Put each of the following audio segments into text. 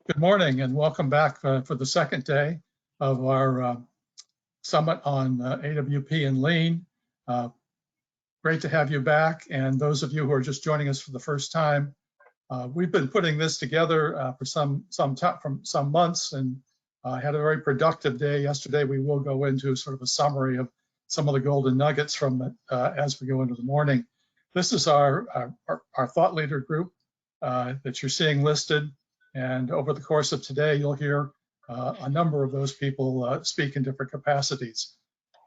Good morning and welcome back for the second day of our summit on AWP and Lean. Great to have you back, and those of you who are just joining us for the first time, we've been putting this together for some months, and had a very productive day yesterday. We will go into sort of a summary of some of the golden nuggets from it as we go into the morning. This is our thought leader group that you're seeing listed. And over the course of today, you'll hear a number of those people speak in different capacities.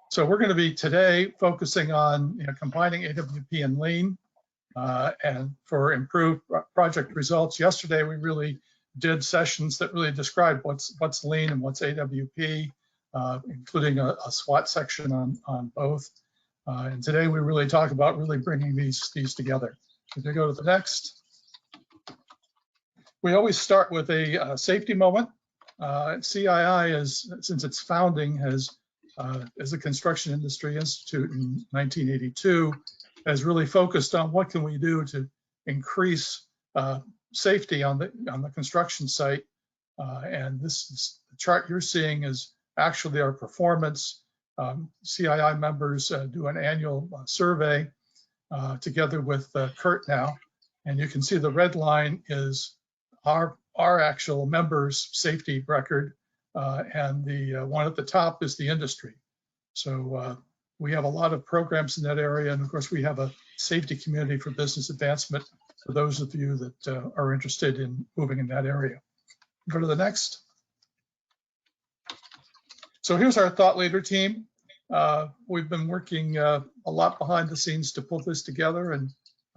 So we're going to be today focusing on combining AWP and Lean and for improved project results. Yesterday, we really did sessions that really described what's Lean and what's AWP, including a SWOT section on both. And today, we really talk about really bringing these together. If you go to the next. We always start with a safety moment. CII, since its founding, as a construction industry institute in 1982, has really focused on what can we do to increase safety on the construction site. And the chart you're seeing is actually our performance. CII members do an annual survey together with Kurt now, and you can see the red line is our actual members' safety record, and the one at the top is the industry. So we have a lot of programs in that area, and of course we have a safety community for business advancement for those of you that are interested in moving in that area. Go to the next. So here's our thought leader team. We've been working a lot behind the scenes to pull this together, and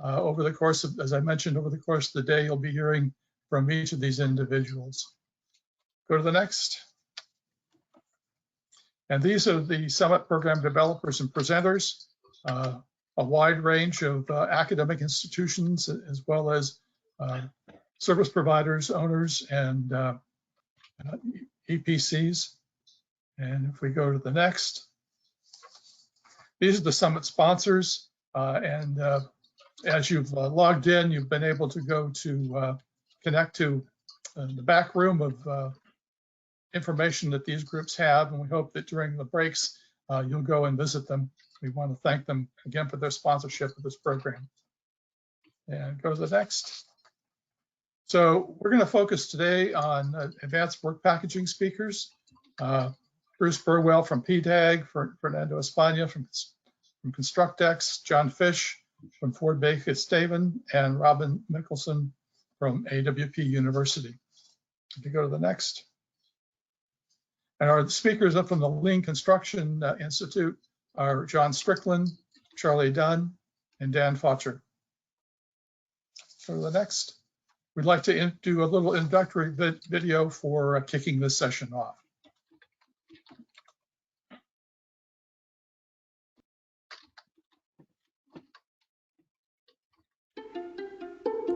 over the course of, as I mentioned, over the course of the day, you'll be hearing from each of these individuals. Go to the next. And these are the summit program developers and presenters, a wide range of academic institutions, as well as service providers, owners, and EPCs. And if we go to the next, these are the summit sponsors. And as you've logged in, you've been able to go to connect to the back room of information that these groups have, and we hope that during the breaks you'll go and visit them. We want to thank them again for their sponsorship of this program. And go to the next. So we're going to focus today on advanced work packaging speakers. Bruce Burwell from PDAG, Fernando Espana from Constructex, John Fish from Ford Baker Staven, and Robin Mickelson from AWP University. If you go to the next. And our speakers up from the Lean Construction Institute are John Strickland, Charlie Dunn, and Dan Fotcher. Go to the next. We'd like to do a little introductory video for kicking this session off.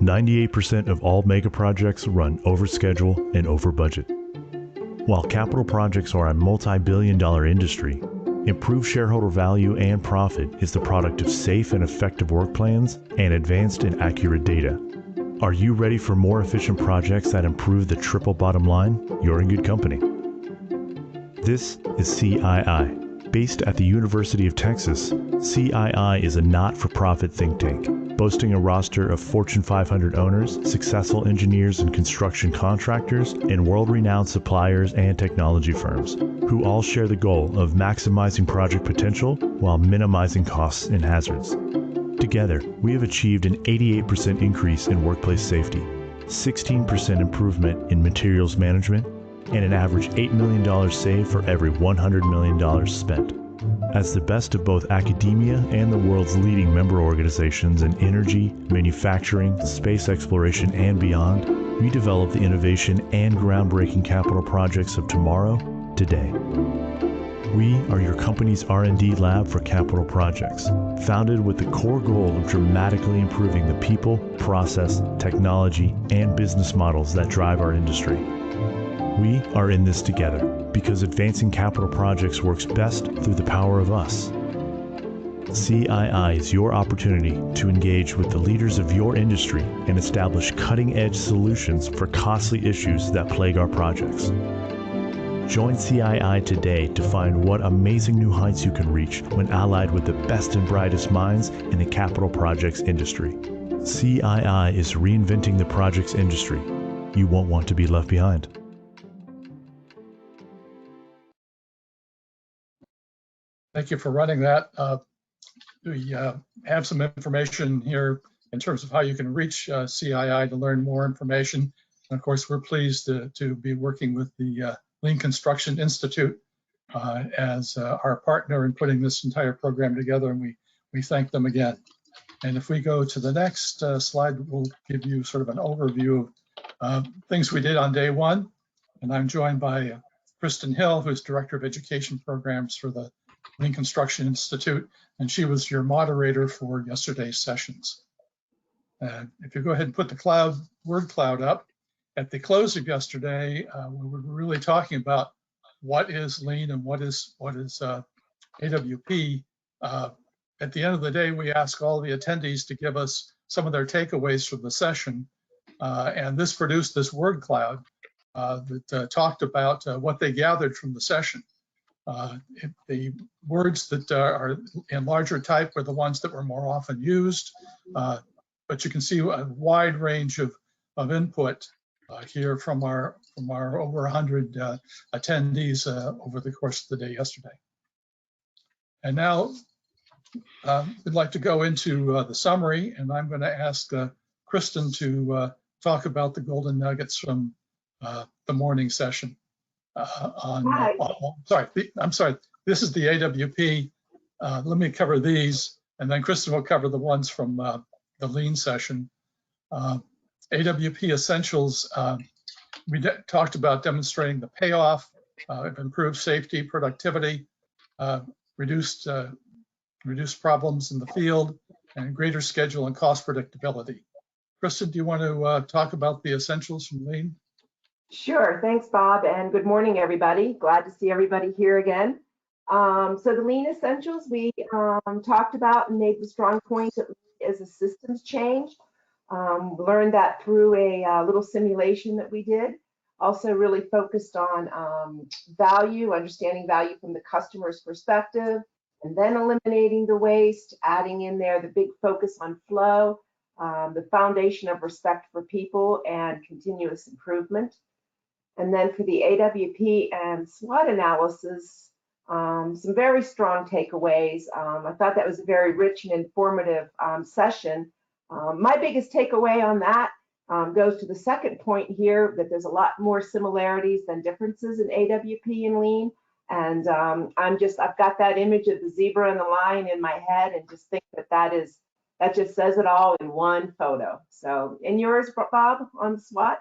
98% of all mega projects run over schedule and over budget. While capital projects are a multi-billion-dollar industry, improved shareholder value and profit is the product of safe and effective work plans and advanced and accurate data. Are you ready for more efficient projects that improve the triple bottom line? You're in good company. This is CII. Based at the University of Texas, CII is a not-for-profit think tank, boasting a roster of Fortune 500 owners, successful engineers and construction contractors, and world-renowned suppliers and technology firms, who all share the goal of maximizing project potential while minimizing costs and hazards. Together, we have achieved an 88% increase in workplace safety, 16% improvement in materials management, and an average $8 million saved for every $100 million spent. As the best of both academia and the world's leading member organizations in energy, manufacturing, space exploration, and beyond, we develop the innovation and groundbreaking capital projects of tomorrow, today. We are your company's R&D lab for capital projects, founded with the core goal of dramatically improving the people, process, technology, and business models that drive our industry. We are in this together because advancing capital projects works best through the power of us. CII is your opportunity to engage with the leaders of your industry and establish cutting-edge solutions for costly issues that plague our projects. Join CII today to find what amazing new heights you can reach when allied with the best and brightest minds in the capital projects industry. CII is reinventing the projects industry. You won't want to be left behind. Thank you for running that. We have some information here in terms of how you can reach CII to learn more information. And of course, we're pleased to be working with the Lean Construction Institute as our partner in putting this entire program together, and we thank them again. And if we go to the next slide, we'll give you sort of an overview of things we did on day one. And I'm joined by Kristen Hill, who's Director of Education Programs for the Lean Construction Institute, and she was your moderator for yesterday's sessions. If you go ahead and put the word cloud up, at the close of yesterday, we were really talking about what is Lean and what is AWP. At the end of the day, we asked all the attendees to give us some of their takeaways from the session, and this produced this word cloud that talked about what they gathered from the session. The words that are in larger type were the ones that were more often used, but you can see a wide range of input here from our over 100 attendees over the course of the day yesterday. And now we'd like to go into the summary, and I'm going to ask Kristen to talk about the golden nuggets from the morning session. I'm sorry, this is the AWP. Let me cover these, and then Kristen will cover the ones from the Lean session. AWP Essentials, we talked about demonstrating the payoff of improved safety, productivity, reduced problems in the field, and greater schedule and cost predictability. Kristen, do you want to talk about the essentials from Lean? Sure, thanks, Bob, and good morning, everybody. Glad to see everybody here again. So the Lean Essentials, we talked about and made the strong point that Lean is a systems change. Learned that through a little simulation that we did. Also really focused on value, understanding value from the customer's perspective, and then eliminating the waste, adding in there the big focus on flow, the foundation of respect for people and continuous improvement. And then for the AWP and SWOT analysis, some very strong takeaways. I thought that was a very rich and informative session. My biggest takeaway on that goes to the second point here, that there's a lot more similarities than differences in AWP and Lean. And I've got that image of the zebra and the lion in my head, and just think that just says it all in one photo. So, and yours, Bob, on SWOT?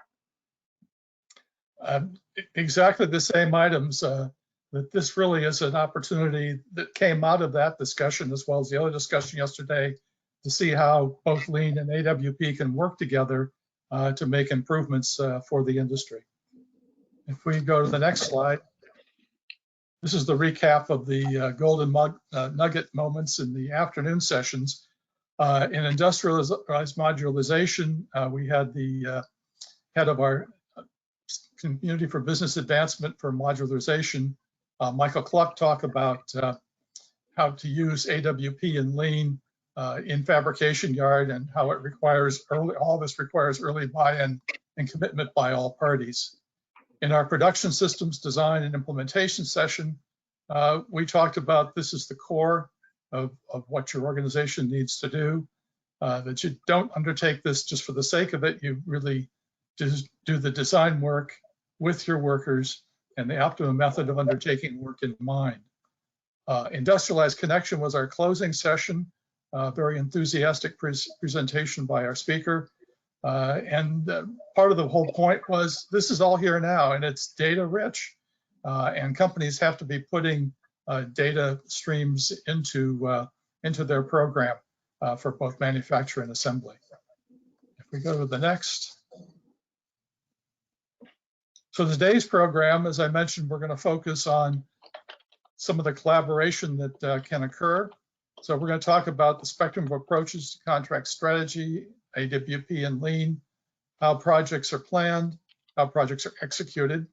Exactly the same items. That this really is an opportunity that came out of that discussion, as well as the other discussion yesterday, to see how both Lean and AWP can work together to make improvements for the industry. If we go to the next slide, this is the recap of the golden nugget moments in the afternoon sessions. In industrialized modularization, we had the head of our Community for Business Advancement for Modularization, Michael Cluck, talk about how to use AWP and Lean in fabrication yard, and how it requires all this requires early buy-in and commitment by all parties. In our production systems design and implementation session, we talked about this is the core of what your organization needs to do, that you don't undertake this just for the sake of it. You really just do the design work with your workers and the optimum method of undertaking work in mind. Industrialized connection was our closing session. Very enthusiastic presentation by our speaker. And part of the whole point was this is all here now, and it's data rich, and companies have to be putting data streams into their program for both manufacture and assembly. If we go to the next. So today's program, as I mentioned, we're going to focus on some of the collaboration that can occur So we're going to talk about the spectrum of approaches to contract strategy, AWP and Lean, how projects are planned, how projects are executed,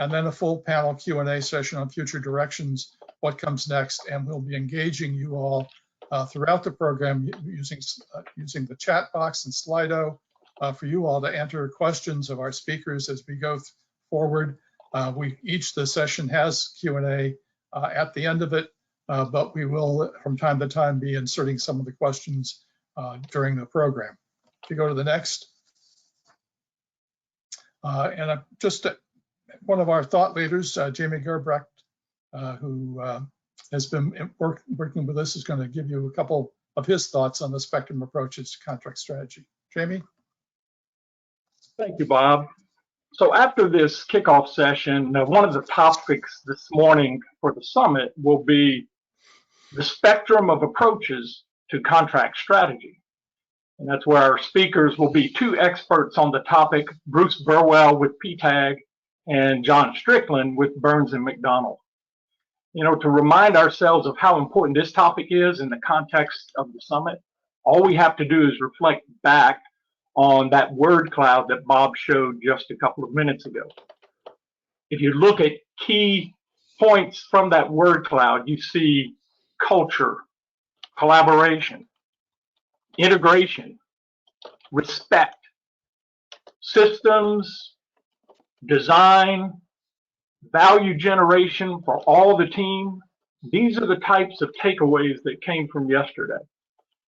and then a full panel Q&A session on future directions, what comes next, and we'll be engaging you all throughout the program using the chat box and Slido for you all to enter questions of our speakers as we go forward. Each the session has Q&A at the end of it, but we will from time to time be inserting some of the questions during the program. If you go to the next. And just one of our thought leaders, Jamie Gerbrecht, who has been working with us, is going to give you a couple of his thoughts on the spectrum approaches to contract strategy. Jamie? Thank you, Bob. So after this kickoff session, one of the topics this morning for the summit will be the spectrum of approaches to contract strategy. And that's where our speakers will be two experts on the topic, Bruce Burwell with PTAG and John Strickland with Burns and McDonnell. You know, to remind ourselves of how important this topic is in the context of the summit, all we have to do is reflect back on that word cloud that Bob showed just a couple of minutes ago. If you look at key points from that word cloud, you see culture, collaboration, integration, respect, systems, design, value generation for all the team. These are the types of takeaways that came from yesterday.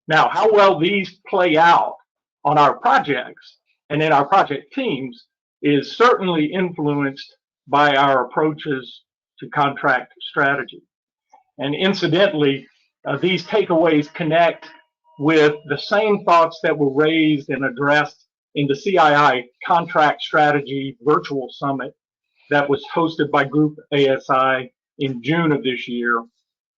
Now, how well these play out on our projects and in our project teams is certainly influenced by our approaches to contract strategy. And incidentally, these takeaways connect with the same thoughts that were raised and addressed in the CII Contract Strategy Virtual Summit that was hosted by Group ASI in June of this year,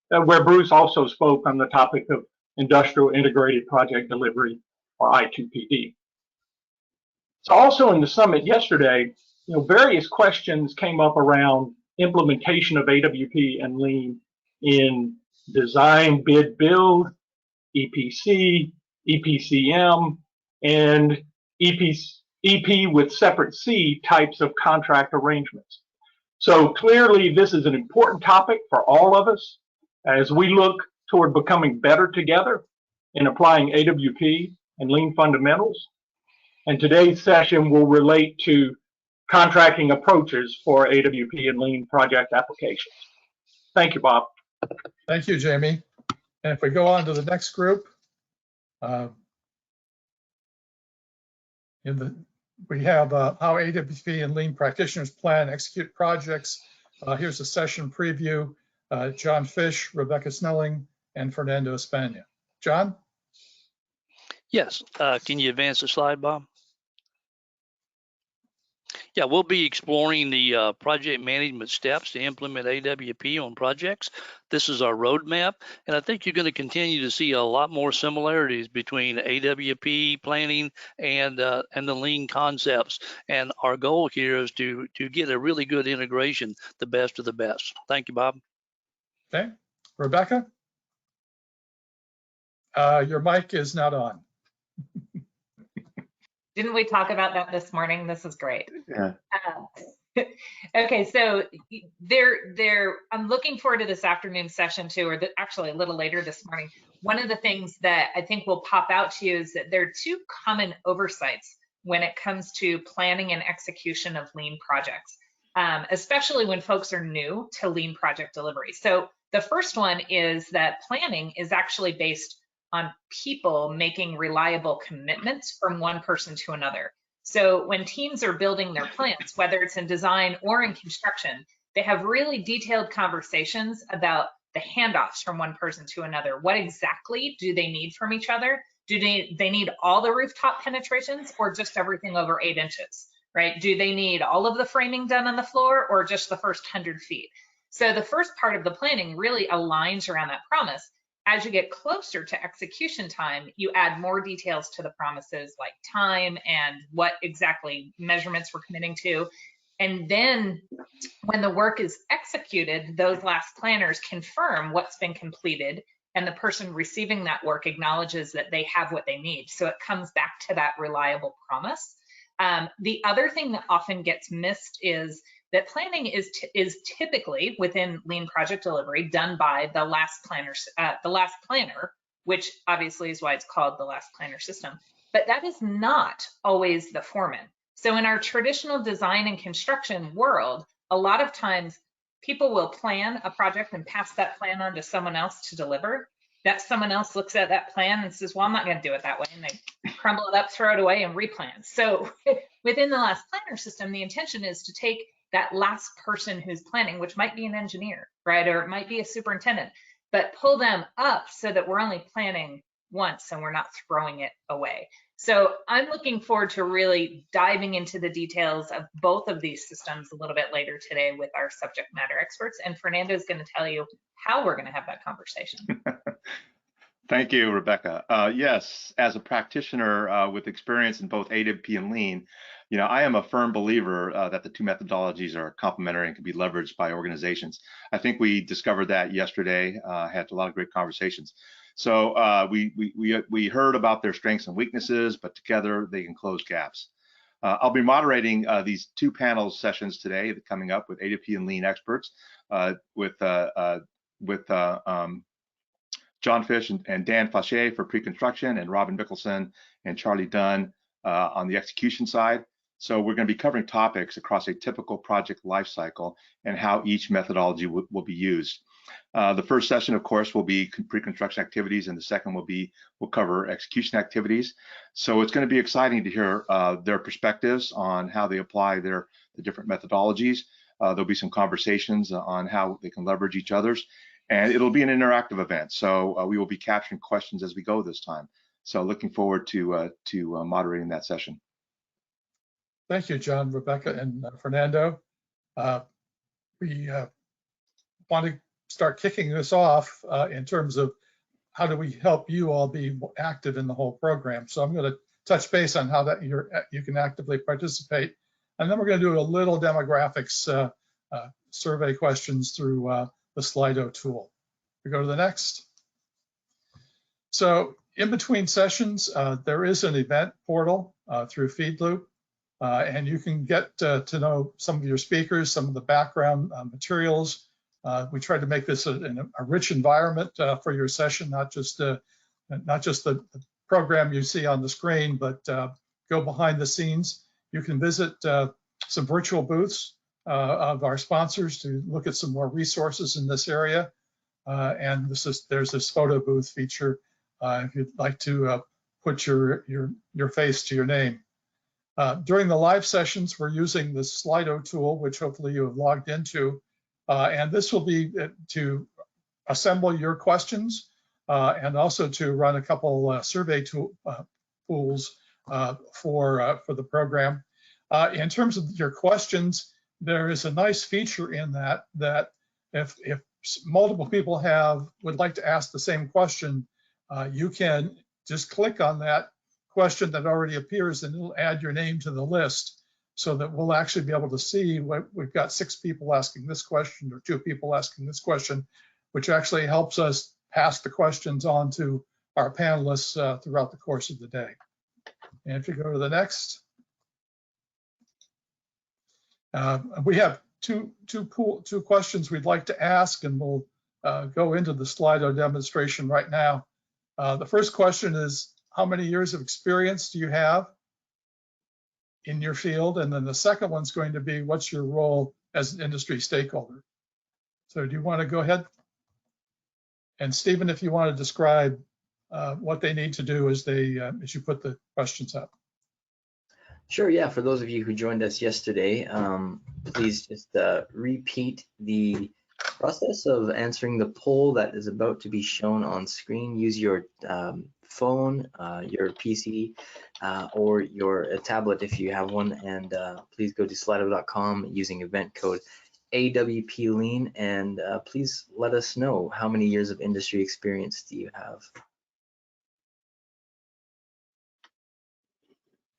where Bruce also spoke on the topic of Industrial Integrated Project Delivery, or I2PD. So also in the summit yesterday, various questions came up around implementation of AWP and Lean in design, bid, build, EPC, EPCM, and EP with separate C types of contract arrangements. So clearly this is an important topic for all of us as we look toward becoming better together in applying AWP and Lean fundamentals. And today's session will relate to contracting approaches for AWP and Lean project applications. Thank you, Bob. Thank you, Jamie. And if we go on to the next group, we have how AWP and Lean practitioners plan and execute projects. Here's a session preview. John Fish, Rebecca Snelling, and Fernando Espana. John? Yes. Can you advance the slide, Bob? Yeah, we'll be exploring the project management steps to implement AWP on projects. This is our roadmap, and I think you're going to continue to see a lot more similarities between AWP planning and the Lean concepts. And our goal here is to get a really good integration, the best of the best. Thank you, Bob. Okay, Rebecca, your mic is not on. Didn't we talk about that this morning? This is great. Yeah. Okay, so I'm looking forward to this afternoon session too, or actually a little later this morning. One of the things that I think will pop out to you is that there are two common oversights when it comes to planning and execution of Lean projects, especially when folks are new to Lean project delivery. So the first one is that planning is actually based on people making reliable commitments from one person to another. So when teams are building their plans, whether it's in design or in construction, they have really detailed conversations about the handoffs from one person to another. What exactly do they need from each other? Do they need all the rooftop penetrations or just everything over 8 inches, right? Do they need all of the framing done on the floor or just the first 100 feet? So the first part of the planning really aligns around that promise. As you get closer to execution time, you add more details to the promises like time and what exactly measurements we're committing to. And then when the work is executed, those last planners confirm what's been completed and the person receiving that work acknowledges that they have what they need. So it comes back to that reliable promise. The other thing that often gets missed is that planning is typically within Lean project delivery done by the last planner, which obviously is why it's called the last planner system. But that is not always the foreman. So in our traditional design and construction world, a lot of times people will plan a project and pass that plan on to someone else to deliver. That someone else looks at that plan and says, well, I'm not going to do it that way. And they crumble it up, throw it away, and replan. So within the last planner system, the intention is to take that last person who's planning, which might be an engineer, right? Or it might be a superintendent, but pull them up so that we're only planning once and we're not throwing it away. So I'm looking forward to really diving into the details of both of these systems a little bit later today with our subject matter experts. And Fernando is going to tell you how we're going to have that conversation. Thank you, Rebecca. Yes, as a practitioner with experience in both AWP and Lean, I am a firm believer that the two methodologies are complementary and can be leveraged by organizations. I think we discovered that yesterday, had a lot of great conversations. So we heard about their strengths and weaknesses, but together they can close gaps. I'll be moderating these two panel sessions today coming up with AWP and Lean experts with John Fish and Dan Fauché for pre-construction, and Robin Mickelson and Charlie Dunn on the execution side. So we're going to be covering topics across a typical project lifecycle and how each methodology will be used. The first session, of course, will be pre-construction activities, and the second will cover execution activities. So it's going to be exciting to hear their perspectives on how they apply the different methodologies. There'll be some conversations on how they can leverage each other's, and it'll be an interactive event. So we will be capturing questions as we go this time. So looking forward to moderating that session. Thank you, John, Rebecca, and Fernando. We want to start kicking this off in terms of how do we help you all be active in the whole program. So I'm going to touch base on how that you can actively participate, and then we're going to do a little demographics survey questions through the Slido tool. We go to the next. So in between sessions, there is an event portal through Feedloop. And you can get to know some of your speakers, some of the background materials. We tried to make this a rich environment for your session, not just the program you see on the screen, but go behind the scenes. You can visit some virtual booths of our sponsors to look at some more resources in this area. And there's this photo booth feature if you'd like to put your face to your name. During the live sessions, we're using the Slido tool, which hopefully you have logged into, and this will be to assemble your questions and also to run a couple survey pools for the program. In terms of your questions, there is a nice feature in that if multiple people would like to ask the same question, you can just click on that question that already appears and it'll add your name to the list so that we'll actually be able to see what we've got 6 people asking this question or 2 people asking this question, which actually helps us pass the questions on to our panelists throughout the course of the day. And if you go to the next, we have two questions we'd like to ask, and we'll go into the Slido demonstration right now. The first question is, how many years of experience do you have in your field? And then the second one's going to be, what's your role as an industry stakeholder? So do you want to go ahead? And Stephen, if you want to describe what they need to do as you put the questions up. Sure, yeah. For those of you who joined us yesterday, please just repeat the process of answering the poll that is about to be shown on screen. Use your phone, your PC, or your tablet if you have one, and please go to slido.com using event code AWP Lean, and please let us know how many years of industry experience do you have.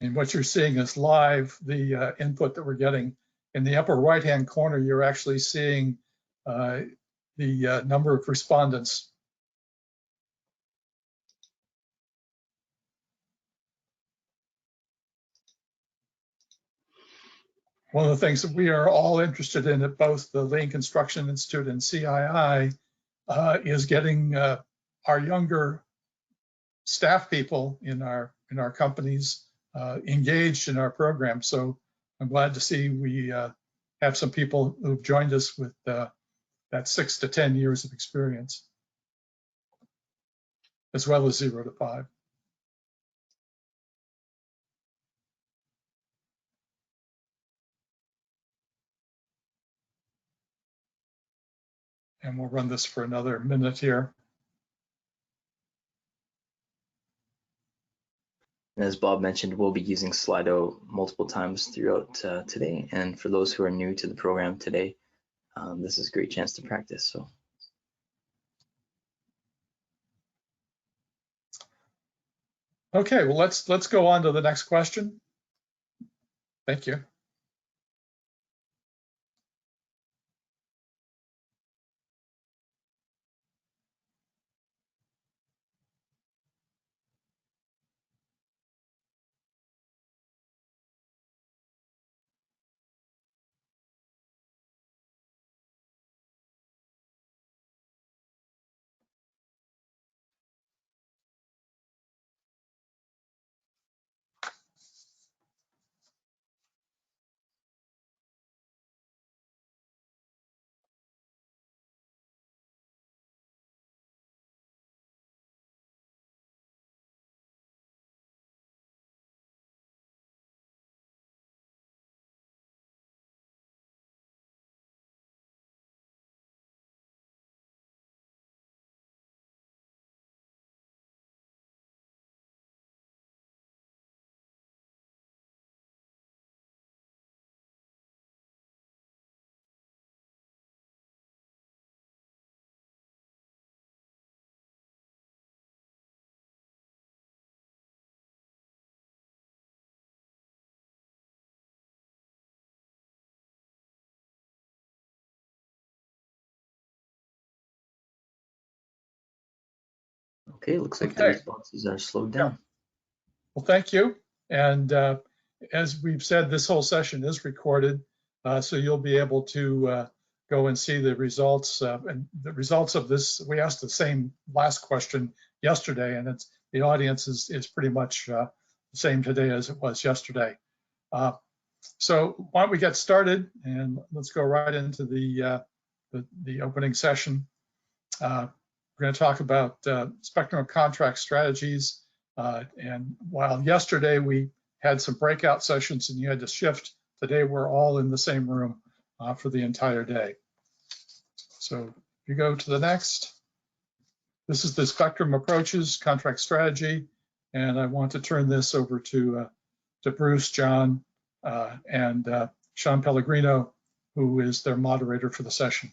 And what you're seeing is live, the input that we're getting. In the upper right-hand corner, you're actually seeing the number of respondents. one of the things that we are all interested in at both the Lean Construction Institute and CII is getting our younger staff people in our companies engaged in our program. So I'm glad to see we have some people who've joined us with that 6 to 10 years of experience, as well as 0 to 5. And we'll run this for another minute here. And as Bob mentioned, we'll be using Slido multiple times throughout today. And for those who are new to the program today, this is a great chance to practice. So. Okay, well, let's go on to the next question. Thank you. Okay, looks like the responses are slowed down. Yeah. Well, thank you. And as we've said, this whole session is recorded, so you'll be able to go and see the results. And the results of this, we asked the same last question yesterday, and the audience is pretty much the same today as it was yesterday. So why don't we get started, and let's go right into the opening session. We're going to talk about spectrum of contract strategies. And while yesterday we had some breakout sessions and you had to shift, today we're all in the same room for the entire day. So if you go to the next, this is the spectrum approaches contract strategy. And I want to turn this over to Bruce, John, and Sean Pellegrino, who is their moderator for the session.